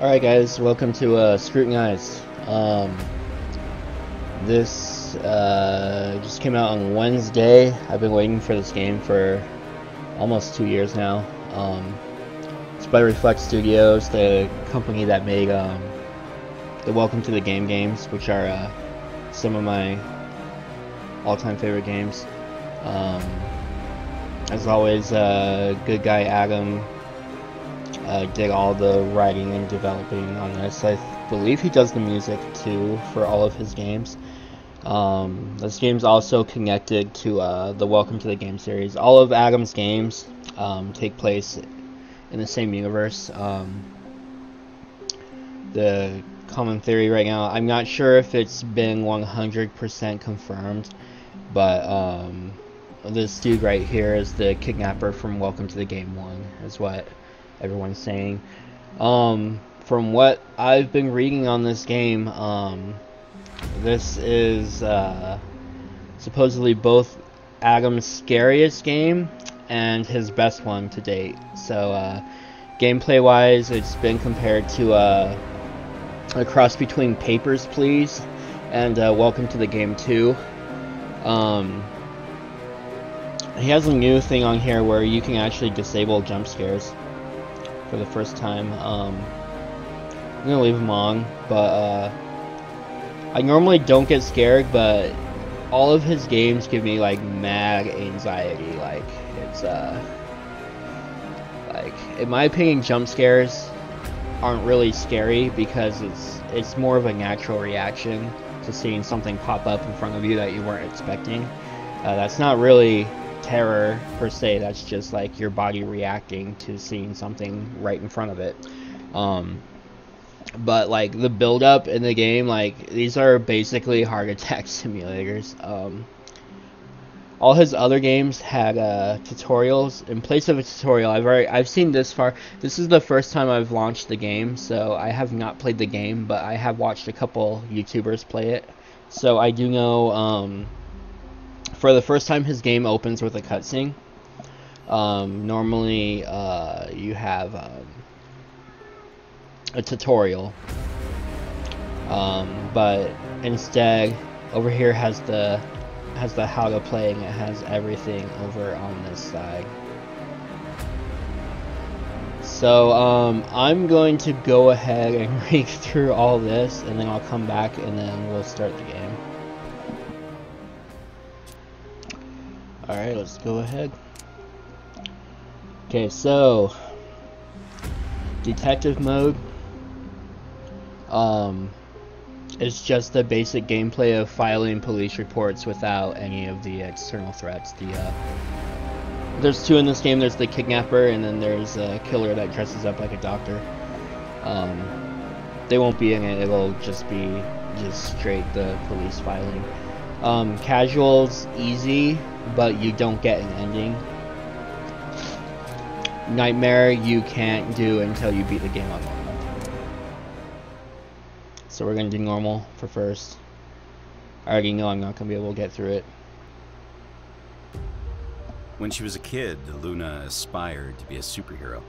Alright guys, welcome to Scrutinized. This just came out on Wednesday. I've been waiting for this game for almost 2 years now. It's by Reflect Studios, the company that made the Welcome to the Game games, which are some of my all-time favorite games. As always, good guy Adam did all the writing and developing on this. I believe he does the music too for all of his games. This game's also connected to the Welcome to the Game series. All of Adam's games take place in the same universe. The common theory right now, I'm not sure if it's been 100% confirmed, but this dude right here is the kidnapper from Welcome to the Game 1, is what everyone's saying. From what I've been reading on this game, this is supposedly both Adam's scariest game and his best one to date. So gameplay wise, it's been compared to a cross between Papers, Please and Welcome to the Game 2. He has a new thing on here where you can actually disable jump scares for the first time. I'm gonna leave them on, but I normally don't get scared, but all of his games give me like mad anxiety. Like it's like, in my opinion, jump scares aren't really scary because it's more of a natural reaction to seeing something pop up in front of you that you weren't expecting. That's not really terror per se, that's just like your body reacting to seeing something right in front of it. But like the build up in the game, like these are basically heart attack simulators. All his other games had tutorials. In place of a tutorial, I've seen this far. This is the first time I've launched the game, so I have not played the game, but I have watched a couple YouTubers play it, so I do know. For the first time, his game opens with a cutscene. Normally, you have a tutorial, but instead, over here has the how to play, and it has everything over on this side. So I'm going to go ahead and read through all this, and then I'll come back, and then we'll start the game. Alright, let's go ahead. Okay, so detective mode. It's just the basic gameplay of filing police reports without any of the external threats. There's two in this game. There's the kidnapper, and then there's a killer that dresses up like a doctor. They won't be in it. It'll just be straight the police filing. Casual's easy, but you don't get an ending. Nightmare you can't do until you beat the game on normal. So we're gonna do normal for first. I already know I'm not gonna be able to get through it. When she was a kid, Luna aspired to be a superhero.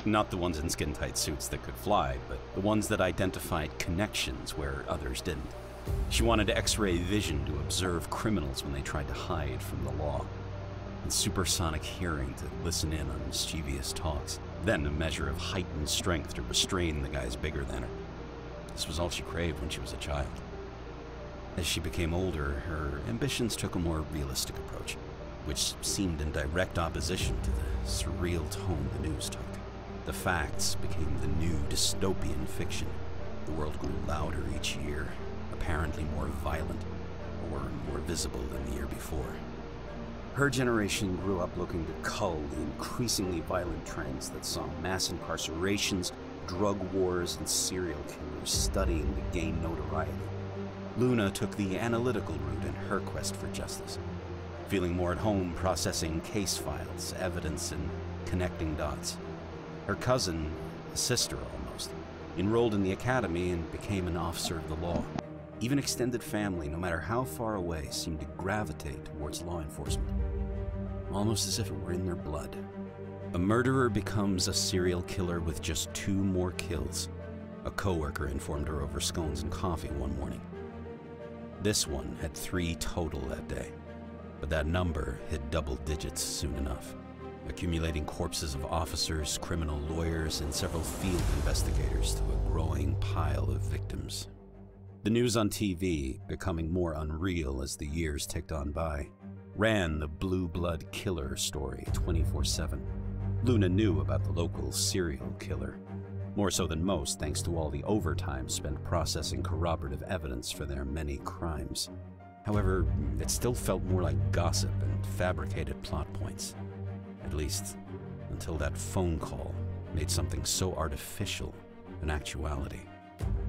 Not the ones in skin-tight suits that could fly, but the ones that identified connections where others didn't. She wanted X-ray vision to observe criminals when they tried to hide from the law, and supersonic hearing to listen in on mischievous talks, then a measure of heightened strength to restrain the guys bigger than her. This was all she craved when she was a child. As she became older, her ambitions took a more realistic approach, which seemed in direct opposition to the surreal tone the news took. The facts became the new dystopian fiction. The world grew louder each year, apparently more violent, or more visible than the year before. Her generation grew up looking to cull the increasingly violent trends that saw mass incarcerations, drug wars, and serial killers studying to gain notoriety. Luna took the analytical route in her quest for justice, feeling more at home processing case files, evidence, and connecting dots. Her cousin, a sister almost, enrolled in the academy and became an officer of the law. Even extended family, no matter how far away, seemed to gravitate towards law enforcement, almost as if it were in their blood. A murderer becomes a serial killer with just 2 more kills, A coworker informed her over scones and coffee one morning. This one had 3 total that day, but that number hit double digits soon enough, accumulating corpses of officers, criminal lawyers, and several field investigators to a growing pile of victims. The news on TV, becoming more unreal as the years ticked on by, ran the Blueblood Killer story 24/7. Luna knew about the local serial killer, more so than most thanks to all the overtime spent processing corroborative evidence for their many crimes. However, it still felt more like gossip and fabricated plot points. At least, until that phone call made something so artificial an actuality.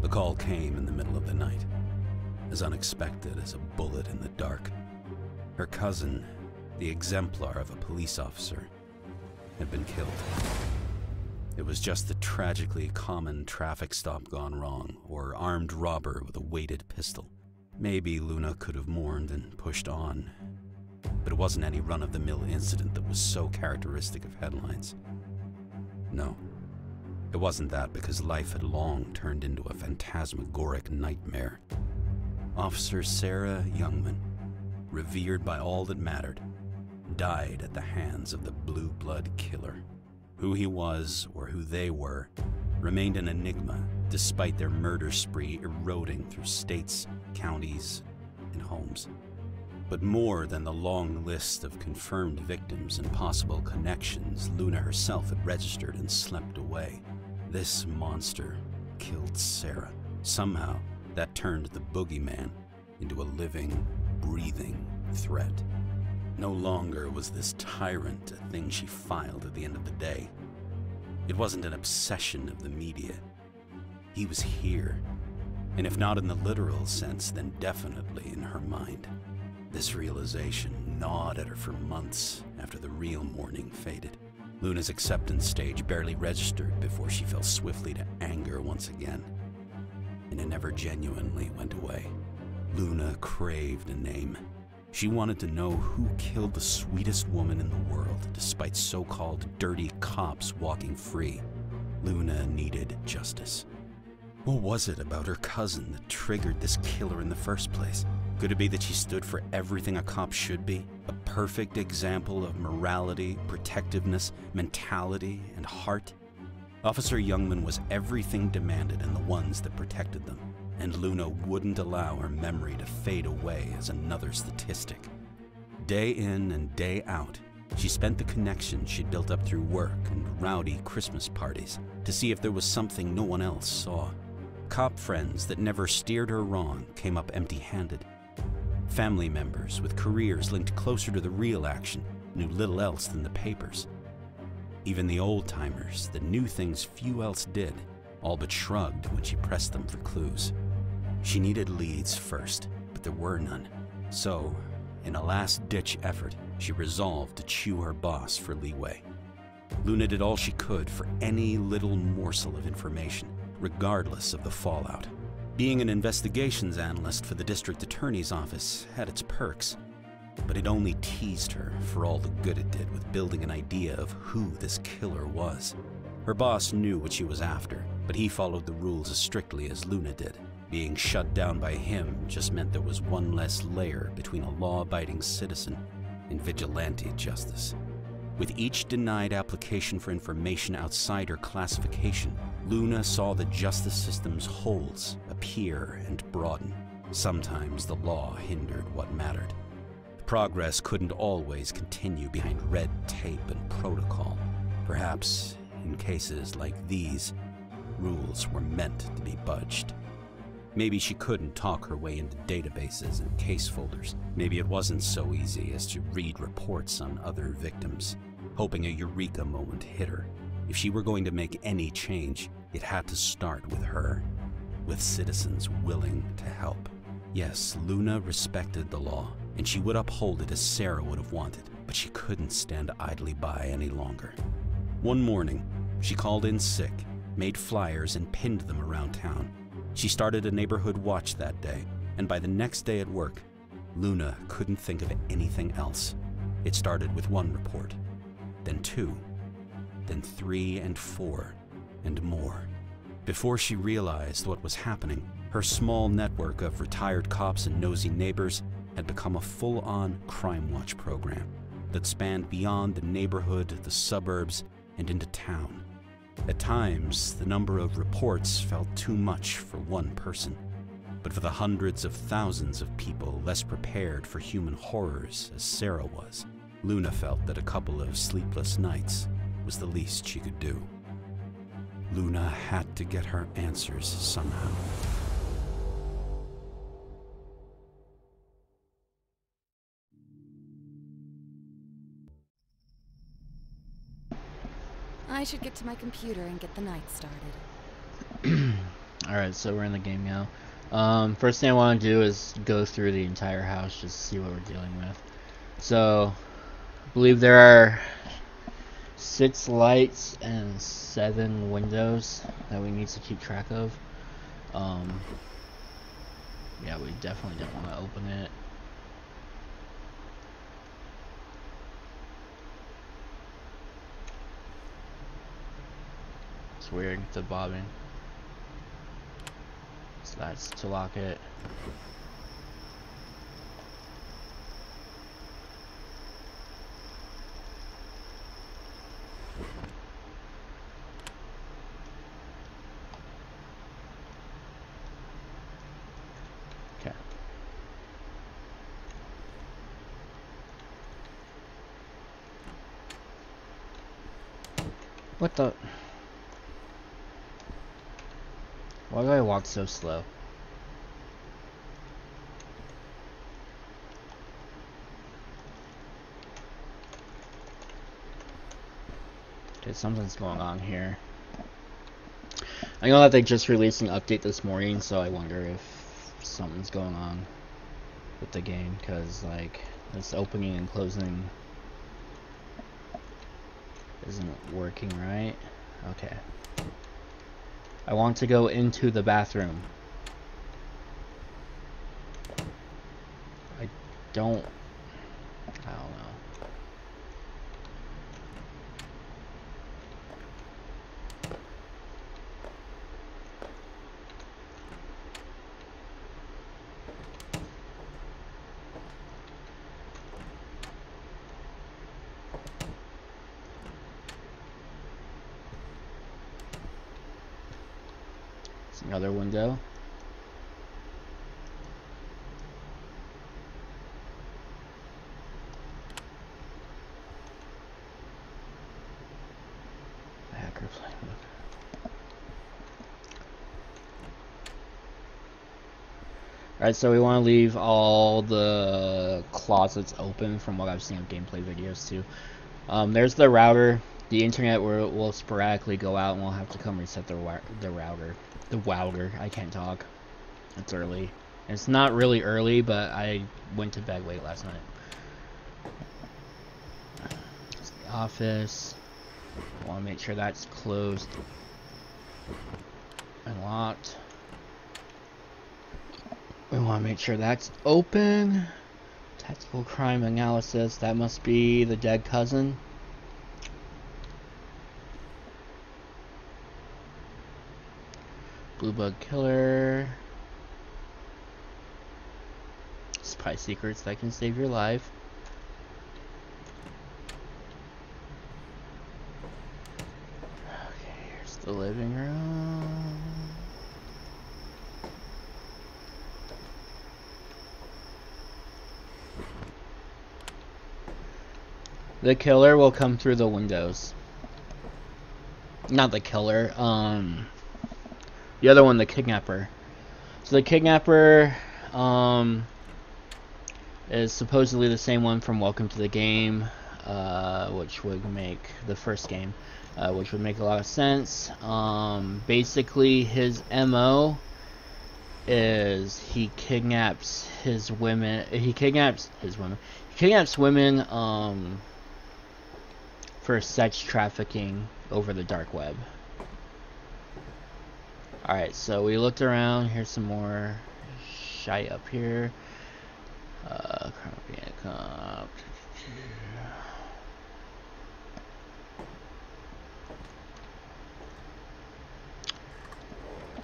The call came in the middle of the night, as unexpected as a bullet in the dark. Her cousin, the exemplar of a police officer, had been killed. It was just a tragically common traffic stop gone wrong, or armed robber with a weighted pistol. Maybe Luna could have mourned and pushed on, but it wasn't any run-of-the-mill incident that was so characteristic of headlines. No, it wasn't that, because life had long turned into a phantasmagoric nightmare. Officer Sarah Youngman, revered by all that mattered, died at the hands of the Blueblood Killer. Who he was, or who they were, remained an enigma despite their murder spree eroding through states, counties, and homes. But more than the long list of confirmed victims and possible connections Luna herself had registered and slept away, this monster killed Sarah. Somehow, that turned the boogeyman into a living, breathing threat. No longer was this tyrant a thing she filed at the end of the day. It wasn't an obsession of the media. He was here, and if not in the literal sense, then definitely in her mind. This realization gnawed at her for months after the real mourning faded. Luna's acceptance stage barely registered before she fell swiftly to anger once again, and it never genuinely went away. Luna craved a name. She wanted to know who killed the sweetest woman in the world, despite so-called dirty cops walking free. Luna needed justice. What was it about her cousin that triggered this killer in the first place? Could it be that she stood for everything a cop should be? A perfect example of morality, protectiveness, mentality, and heart? Officer Youngman was everything demanded in the ones that protected them, and Luna wouldn't allow her memory to fade away as another statistic. Day in and day out, she spent the connections she'd built up through work and rowdy Christmas parties to see if there was something no one else saw. Cop friends that never steered her wrong came up empty-handed. Family members with careers linked closer to the real action knew little else than the papers. Even the old-timers that knew things few else did all but shrugged when she pressed them for clues. She needed leads first, but there were none. So, in a last-ditch effort, she resolved to chew her boss for leeway. Luna did all she could for any little morsel of information, regardless of the fallout. Being an investigations analyst for the district attorney's office had its perks, but it only teased her for all the good it did with building an idea of who this killer was. Her boss knew what she was after, but he followed the rules as strictly as Luna did. Being shut down by him just meant there was one less layer between a law-abiding citizen and vigilante justice. With each denied application for information outside her classification, Luna saw the justice system's holes appear and broaden. Sometimes the law hindered what mattered. Progress couldn't always continue behind red tape and protocol. Perhaps, in cases like these, rules were meant to be budged. Maybe she couldn't talk her way into databases and case folders. Maybe it wasn't so easy as to read reports on other victims, hoping a eureka moment hit her. If she were going to make any change, it had to start with her, with citizens willing to help. Yes, Luna respected the law, and she would uphold it as Sarah would have wanted, but she couldn't stand idly by any longer. One morning, she called in sick, made flyers, and pinned them around town. She started a neighborhood watch that day, and by the next day at work, Luna couldn't think of anything else. It started with one report, then 2, then 3 and 4, and more. Before she realized what was happening, her small network of retired cops and nosy neighbors had become a full-on crime watch program that spanned beyond the neighborhood, the suburbs, and into town. At times, the number of reports felt too much for one person. But for the hundreds of thousands of people less prepared for human horrors as Sarah was, Luna felt that a couple of sleepless nights was the least she could do. Luna had to get her answers somehow. I should get to my computer and get the night started. Alright, so we're in the game now. First thing I want to do is go through the entire house just to see what we're dealing with. So, I believe there are 6 lights and 7 windows that we need to keep track of. Yeah, we definitely don't want to open it. It's weird, the bobbing. So that's to lock it. Okay. What the? Why do I walk so slow? Okay, something's going on here. I know that they just released an update this morning, so I wonder if something's going on with the game, because like this opening and closing isn't working right. Okay. I want to go into the bathroom. I don't know. Another window. Hacker playbook. Alright, so we want to leave all the closets open from what I've seen of gameplay videos too. There's the router. The internet will sporadically go out and we'll have to come reset the router. The router. I can't talk. It's early. It's not really early, but I went to bed late last night. It's the office. I want to make sure that's closed and locked. We want to make sure that's open. Tactical crime analysis. That must be the dead cousin. Blueblood Killer. Spy secrets that can save your life. Okay, here's the living room. The killer will come through the windows. Not the killer, the other one, the kidnapper. So the kidnapper is supposedly the same one from Welcome to the Game, which would make the first game, which would make a lot of sense. Basically, his MO is he kidnaps women for sex trafficking over the dark web. Alright, so we looked around. Here's some more shite up here.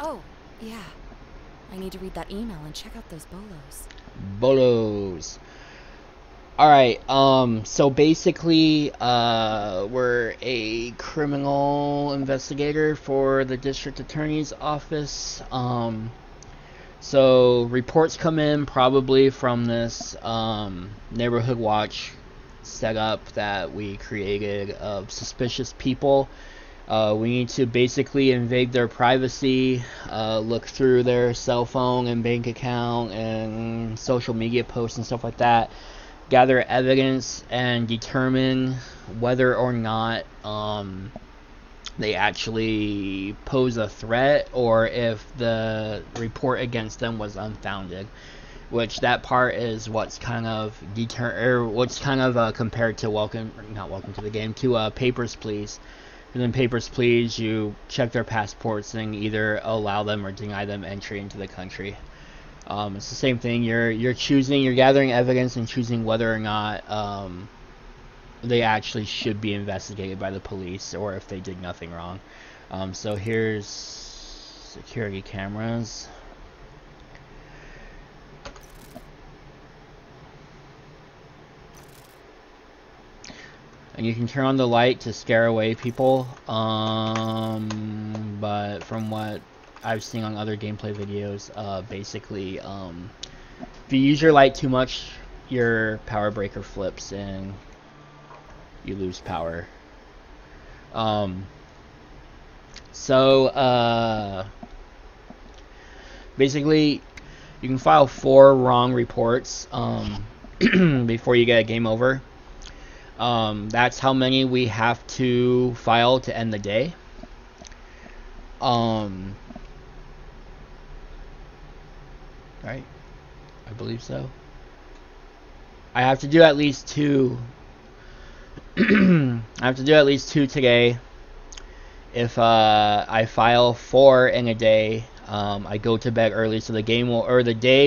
Oh, yeah. I need to read that email and check out those bolos. Bolos. Alright, so basically, we're a criminal investigator for the district attorney's office. So reports come in probably from this, neighborhood watch setup that we created of suspicious people. We need to basically invade their privacy, look through their cell phone and bank account and social media posts and stuff like that, gather evidence and determine whether or not they actually pose a threat or if the report against them was unfounded. Which that part is what's kind of compared to not Welcome to the Game, to Papers, Please. And in Papers, Please, you check their passports and either allow them or deny them entry into the country. It's the same thing. You're gathering evidence and choosing whether or not they actually should be investigated by the police or if they did nothing wrong. So here's security cameras. And you can turn on the light to scare away people, but from what I've seen on other gameplay videos, basically, if you use your light too much, your power breaker flips and you lose power. Basically, you can file 4 wrong reports before you get a game over. That's how many we have to file to end the day. Right? I believe so. I have to do at least 2. I have to do at least 2 today. If I file 4 in a day, I go to bed early, so the day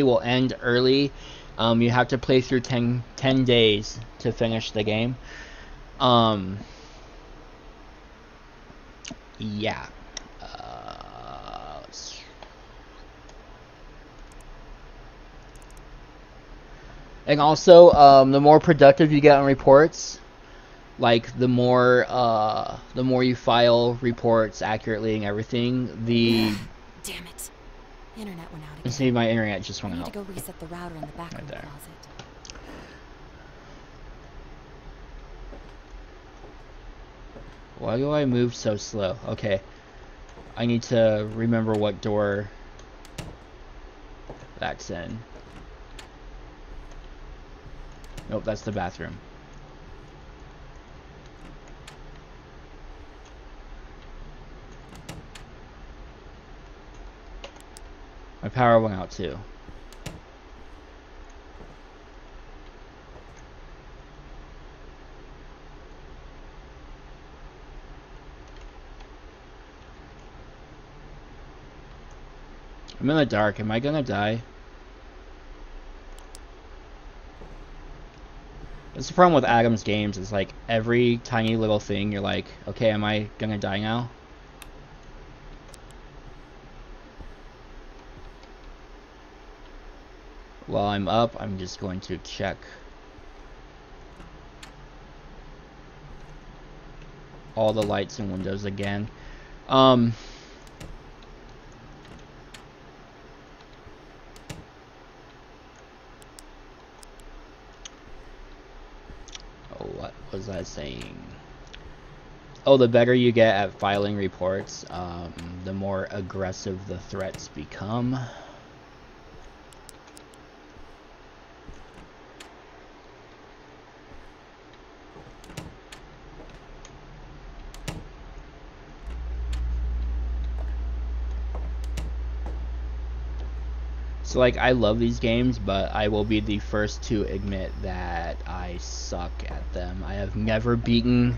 will end early. You have to play through 10 days to finish the game. Yeah. And also, the more productive you get on reports, like the more you file reports accurately and everything, Damn it. Internet went out again. You see, my internet just went out. I need to go reset the router in the back Right room there. closet. Why do I move so slow? Okay. I need to remember what door that's in. Nope, that's the bathroom. My power went out too. I'm in the dark. Am I gonna die? That's the problem with Adam's games. It's like every tiny little thing you're like, okay, am I gonna die now? While I'm up, I'm just going to check all the lights and windows again. Oh, what was I saying? Oh, the better you get at filing reports, the more aggressive the threats become. So, like, I love these games, but I will be the first to admit that I suck at them. I have never beaten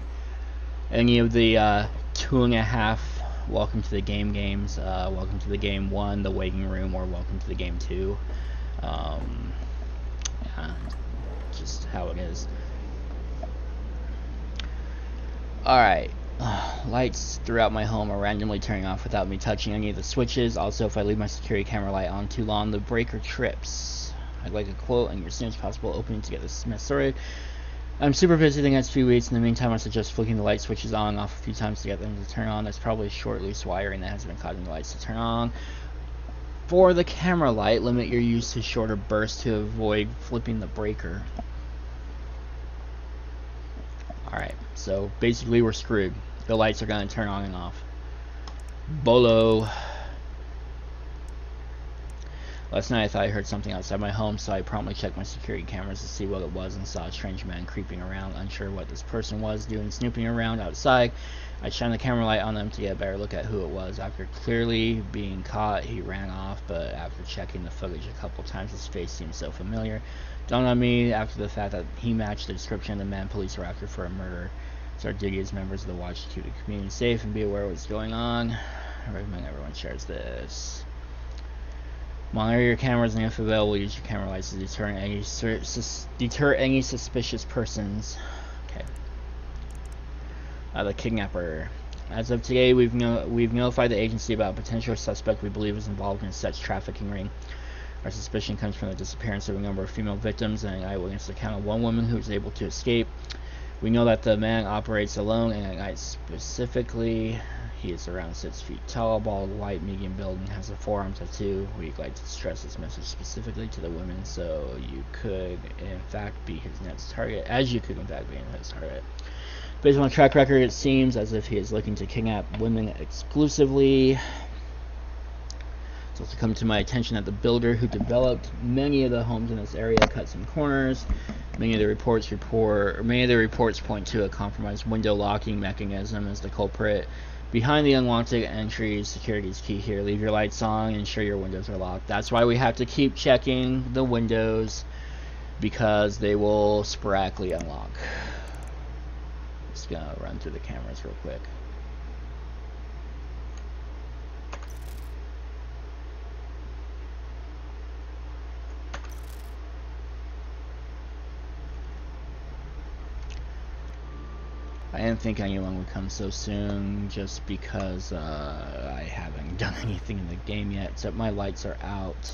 any of the 2.5 Welcome to the Game games. Welcome to the Game 1, The Waiting Room, or Welcome to the Game 2. Yeah, just how it is. Alright, Lights throughout my home are randomly turning off without me touching any of the switches. Also, if I leave my security camera light on too long, the breaker trips. I'd like a quote and your soon as possible opening to get this mess sorted. I'm super busy the next few weeks. In the meantime, I suggest flicking the light switches on and off a few times to get them to turn on. That's probably short loose wiring that has been causing the lights to turn on. For the camera light, limit your use to shorter bursts to avoid flipping the breaker. Alright, so basically we're screwed. The lights are going to turn on and off. Bolo. Last night I thought I heard something outside my home, so I promptly checked my security cameras to see what it was and saw a strange man creeping around, unsure what this person was doing snooping around outside. I shined the camera light on them to get a better look at who it was. After clearly being caught, he ran off, but after checking the footage a couple times, his face seemed so familiar. Dawned on me after the fact that he matched the description of the man police were after for a murder. It's our duty as members of the Watch to keep the community safe and be aware of what's going on. I recommend everyone shares this. Monitor your cameras and if available, use your camera lights to deter any suspicious persons. Okay. The kidnapper. As of today, we've notified the agency about a potential suspect we believe is involved in a sex trafficking ring. Our suspicion comes from the disappearance of a number of female victims and an eyewitness account of one woman who was able to escape. We know that the man operates alone and at night specifically. He is around 6 feet tall, bald, white, medium build, and has a forearm tattoo. We'd like to stress this message specifically to the women, so you could in fact be his next target, Based on the track record, it seems as if he is looking to kidnap women exclusively. It's also come to my attention that the builder who developed many of the homes in this area cut some corners. Many of the reports point to a compromised window locking mechanism as the culprit. Behind the unwanted entries, security is key here. Leave your lights on and ensure your windows are locked. That's why we have to keep checking the windows, because they will sporadically unlock. Just gonna run through the cameras real quick. I didn't think anyone would come so soon, just because I haven't done anything in the game yet, except my lights are out.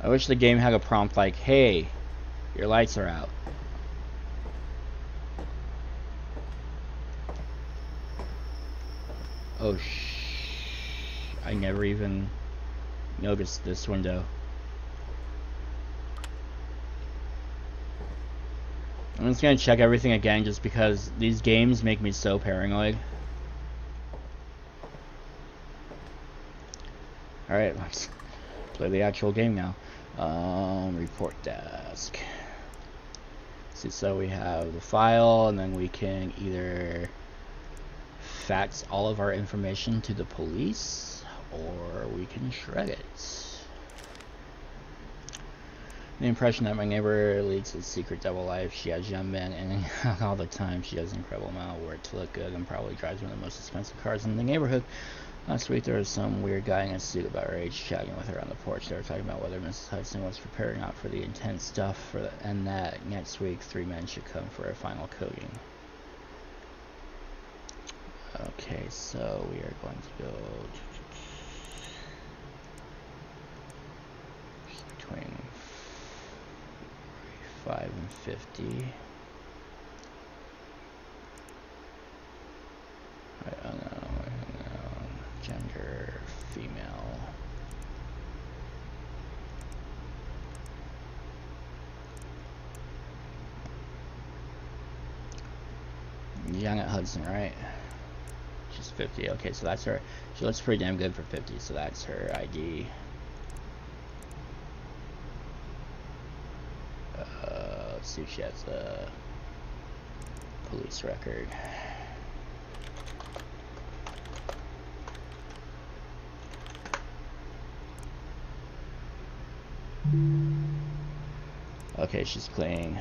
I wish the game had a prompt like, hey, your lights are out. Oh I never even noticed this window. I'm just gonna check everything again just because these games make me so paranoid. Alright, let's play the actual game now. Report desk. See, so we have the file, and then we can either fax all of our information to the police, or we can shred it. The impression that my neighbor leads a secret double life. She has young men and all the time. She has an incredible amount of work to look good and probably drives one of the most expensive cars in the neighborhood. Last week there was some weird guy in a suit about her age chatting with her on the porch. They were talking about whether Mrs. Hudson was prepared or not for the intense stuff and that next week 3 men should come for a final coating. Okay, so we are going to go between 45 and 50. I don't know. Gender, female. Young at Hudson, right? She's 50. Okay, so that's her. She looks pretty damn good for 50, so that's her ID. Let's see if she has a police record. Okay, she's clean.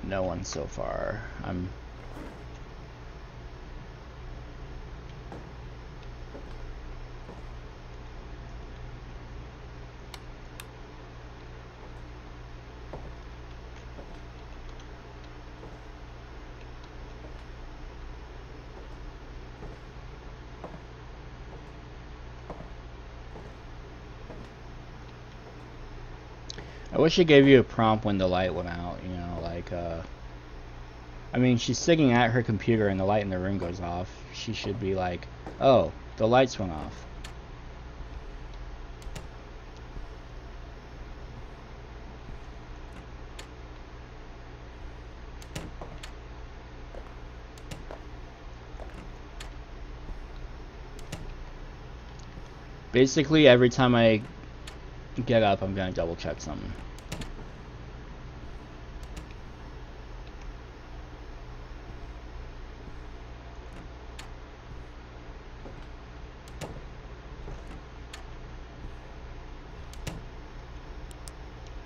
No one so far. I wish it gave you a prompt when the light went out, you know, like, I mean, she's sitting at her computer and the light in the room goes off. She should be like, oh, the lights went off. Basically, every time I get up, I'm gonna double check something.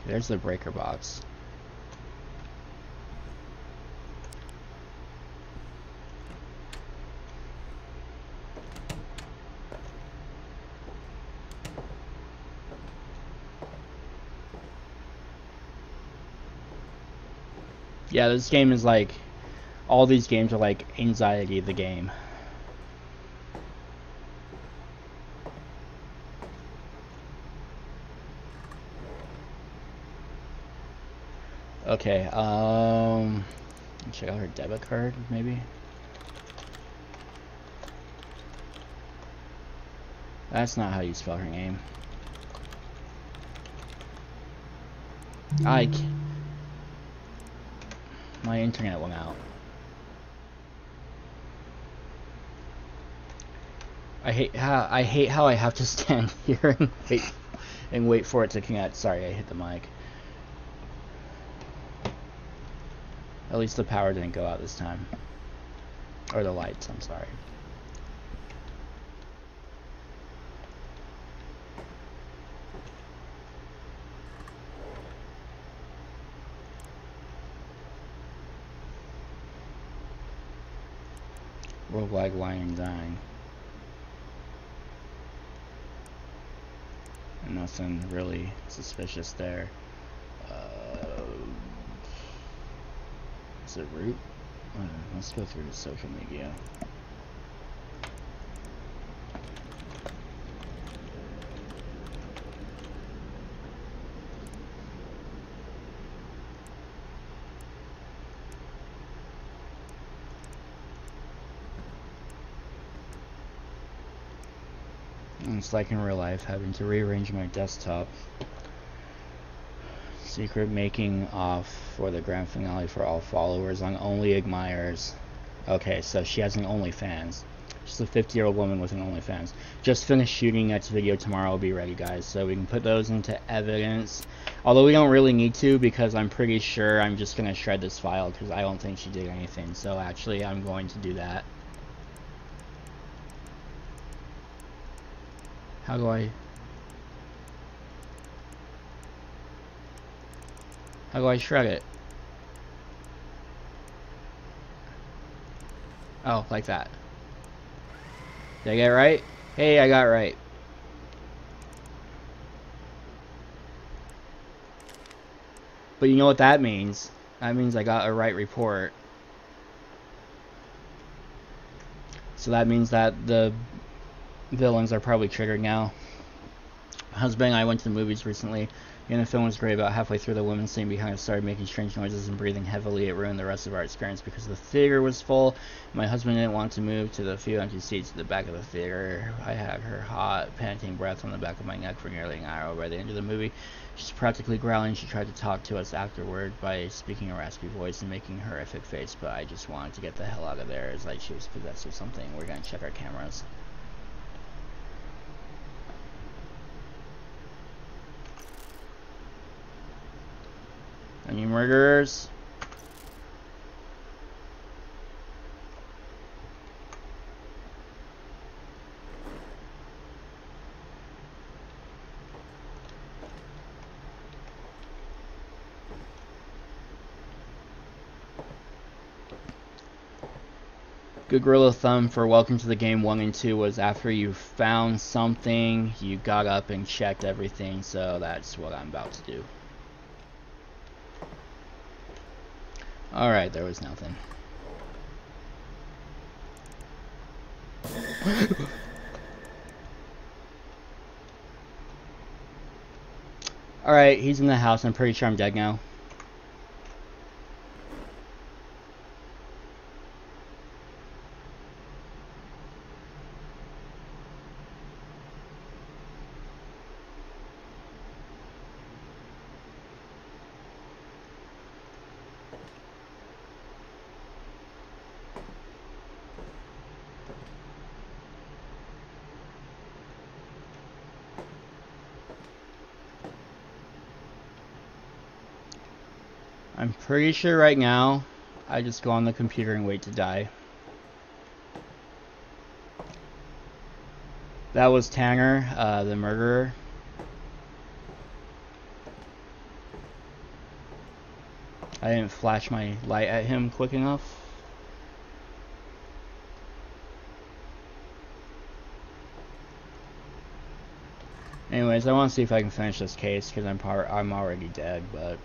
There's the breaker box. Yeah, this game is like, all these games are like anxiety of the game. Okay, check out her debit card, maybe? That's not how you spell her name. My internet went out. I hate how I have to stand here and wait for it to connect. Sorry, I hit the mic. At least the power didn't go out this time. Or the lights, I'm sorry. Roguelike lying dying. And nothing really suspicious there. Is it root? Let's go through the social media. It's like in real life, having to rearrange my desktop. Secret making off for the grand finale for all followers on Only Admires. Okay, so she has an OnlyFans. She's a 50-year-old woman with an OnlyFans. Just finished shooting next video tomorrow. Will be ready, guys, so we can put those into evidence. Although we don't really need to, because I'm pretty sure I'm just gonna shred this file because I don't think she did anything. So actually, I'm going to do that. How do I shred it? Oh, like that. Did I get it right? Hey, I got it right. But you know what that means? That means I got a right report. So that means that the villains are probably triggered now. My husband and I went to the movies recently, and the film was great. About halfway through, the woman sitting behind us started making strange noises and breathing heavily. It ruined the rest of our experience because the theater was full. My husband didn't want to move to the few empty seats at the back of the theater. I had her hot, panting breath on the back of my neck for nearly an hour. By the end of the movie, she's practically growling. She tried to talk to us afterward by speaking a raspy voice and making a horrific face, but I just wanted to get the hell out of there. It's like she was possessed or something. We're gonna check our cameras. Any murderers? Good rule of thumb for Welcome to the Game 1 and 2 was after you found something, you got up and checked everything, so that's what I'm about to do. Alright, there was nothing. Alright, he's in the house. I'm pretty sure I'm dead now. I'm pretty sure right now I just go on the computer and wait to die. That was Tanner, the murderer. I didn't flash my light at him quick enough. Anyways, I want to see if I can finish this case because I'm already dead, but.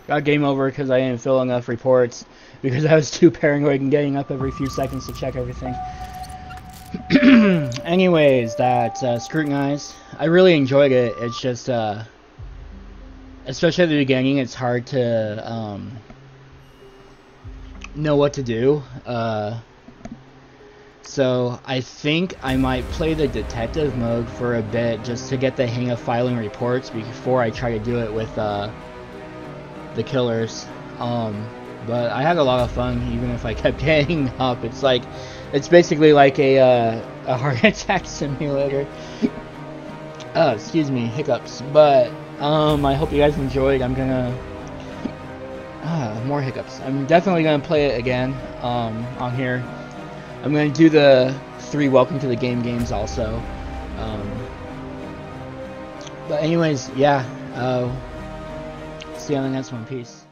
Got game over because I didn't fill enough reports because I was too paranoid and getting up every few seconds to check everything. Anyways, that Scrutinized. I really enjoyed it. It's just, especially at the beginning, it's hard to know what to do. So I think I might play the detective mode for a bit just to get the hang of filing reports before I try to do it with the killers. But I had a lot of fun even if I kept getting up. It's basically like a heart attack simulator. Excuse me, hiccups. But I hope you guys enjoyed. I'm gonna more hiccups. I'm definitely gonna play it again on here. I'm gonna do the 3 Welcome to the Game games also. But anyways, yeah. See you on the next one. Peace.